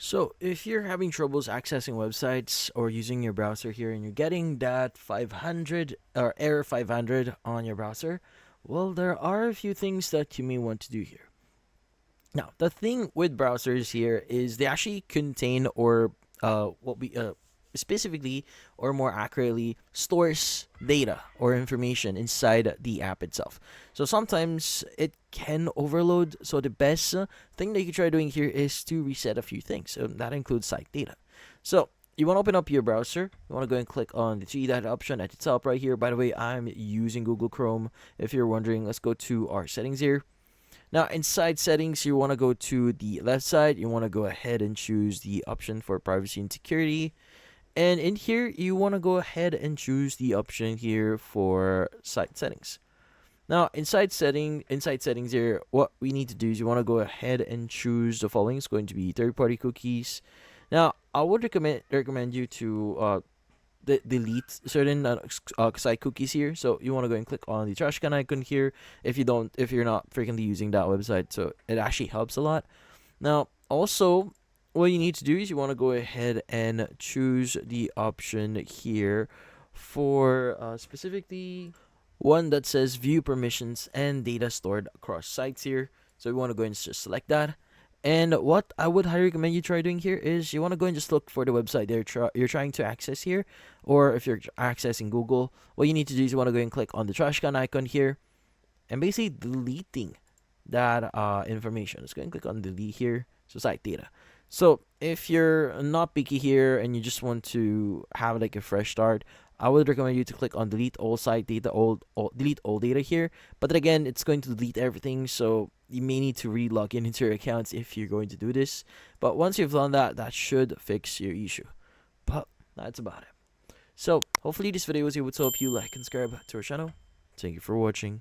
So, if you're having troubles accessing websites or using your browser here and you're getting that 500 or error 500 on your browser, well, there are a few things that you may want to do here. Now, the thing with browsers here is they actually contain or what we specifically or more accurately stores data or information inside the app itself. So sometimes it can overload. So the best thing that you can try doing here is to reset a few things. So that includes site data. So you want to open up your browser. You want to go and click on the three dot option at the top right here. By the way, I'm using Google Chrome. If you're wondering, let's go to our settings here. Now, inside settings, you want to go to the left side. You want to go ahead and choose the option for privacy and security. And in here, you want to go ahead and choose the option here for site settings. Now, inside settings here, what we need to do is you want to go ahead and choose the following. It's going to be third-party cookies. Now, I would recommend you to delete certain site cookies here. So you want to go and click on the trash can icon here if you're not frequently using that website. So it actually helps a lot. Now, also, what you need to do is you want to go ahead and choose the option here for specifically one that says view permissions and data stored across sites here. So we want to go and just select that. And what I would highly recommend you try doing here is you want to go and just look for the website you're trying to access here, or if you're accessing Google, what you need to do is you want to go and click on the trash can icon here, and basically deleting that information. Let's go and click on delete here. So site data. So if you're not picky here and you just want to have like a fresh start, I would recommend you to click on delete all site data, delete all data here. But then again, it's going to delete everything, so you may need to re-log in into your accounts if you're going to do this. But once you've done that, that should fix your issue. But that's about it. So hopefully this video was able to help you like and subscribe to our channel. Thank you for watching.